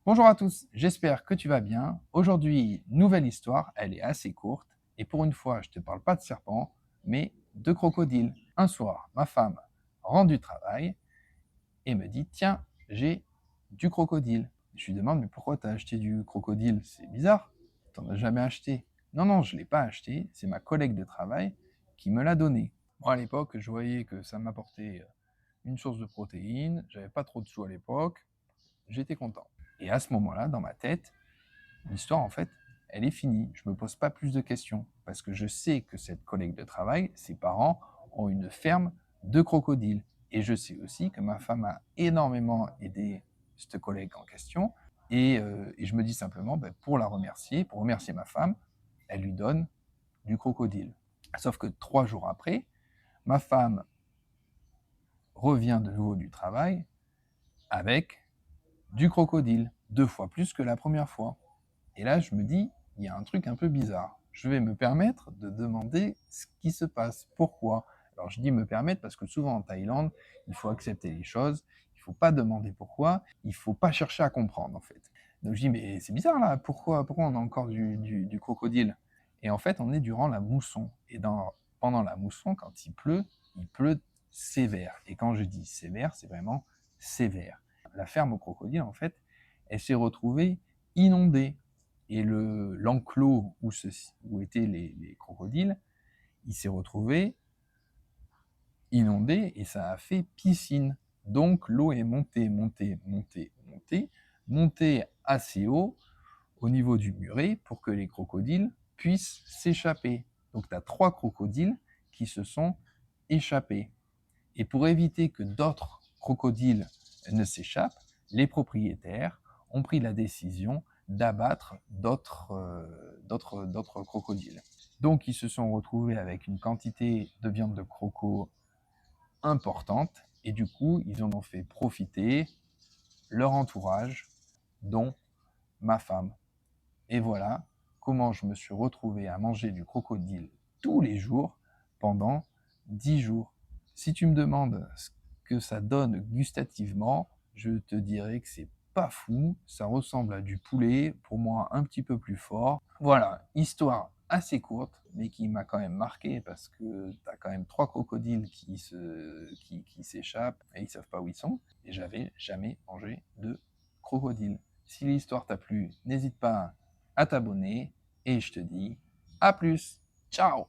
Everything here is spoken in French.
Bonjour à tous, j'espère que tu vas bien. Aujourd'hui, nouvelle histoire, elle est assez courte. Et pour une fois, je ne te parle pas de serpent, mais de crocodile. Un soir, ma femme rentre du travail et me dit, tiens, j'ai du crocodile. Je lui demande, mais pourquoi tu as acheté du crocodile? C'est bizarre, tu n'en as jamais acheté. Non, non, je ne l'ai pas acheté, c'est ma collègue de travail qui me l'a donné. Moi, à l'époque, je voyais que ça m'apportait une source de protéines, j'avais pas trop de sous à l'époque, j'étais content. Et à ce moment-là, dans ma tête, l'histoire, en fait, elle est finie. Je ne me pose pas plus de questions parce que je sais que cette collègue de travail, ses parents ont une ferme de crocodiles. Et je sais aussi que ma femme a énormément aidé cette collègue en question. Et je me dis simplement, pour la remercier, pour remercier ma femme, elle lui donne du crocodile. Sauf que 3 jours après, ma femme revient de nouveau du travail avec du crocodile, 2 fois plus que la première fois. Et là, je me dis, il y a un truc un peu bizarre. Je vais me permettre de demander ce qui se passe. Pourquoi? Alors, je dis me permettre parce que souvent en Thaïlande, il faut accepter les choses, il ne faut pas demander pourquoi, il ne faut pas chercher à comprendre, en fait. Donc, je dis, mais c'est bizarre là, pourquoi on a encore du crocodile? Et en fait, on est durant la mousson. Et pendant la mousson, quand il pleut sévère. Et quand je dis sévère, c'est vraiment sévère. La ferme au crocodile, en fait, elle s'est retrouvée inondée. Et l'enclos où étaient les crocodiles, il s'est retrouvé inondé et ça a fait piscine. Donc l'eau est montée assez haut au niveau du muret pour que les crocodiles puissent s'échapper. Donc tu as 3 crocodiles qui se sont échappés. Et pour éviter que d'autres crocodiles ne s'échappent, les propriétaires ont pris la décision d'abattre d'autres crocodiles. Donc ils se sont retrouvés avec une quantité de viande de croco importante et du coup ils en ont fait profiter leur entourage, dont ma femme. Et voilà comment je me suis retrouvé à manger du crocodile tous les jours pendant 10 jours. Si tu me demandes ce que ça donne gustativement, je te dirais que c'est pas fou, ça ressemble à du poulet, pour moi un petit peu plus fort. Voilà, histoire assez courte, mais qui m'a quand même marqué parce que t'as quand même 3 crocodiles qui s'échappent et ils savent pas où ils sont. Et j'avais jamais mangé de crocodile. Si l'histoire t'a plu, n'hésite pas à t'abonner et je te dis à plus. Ciao!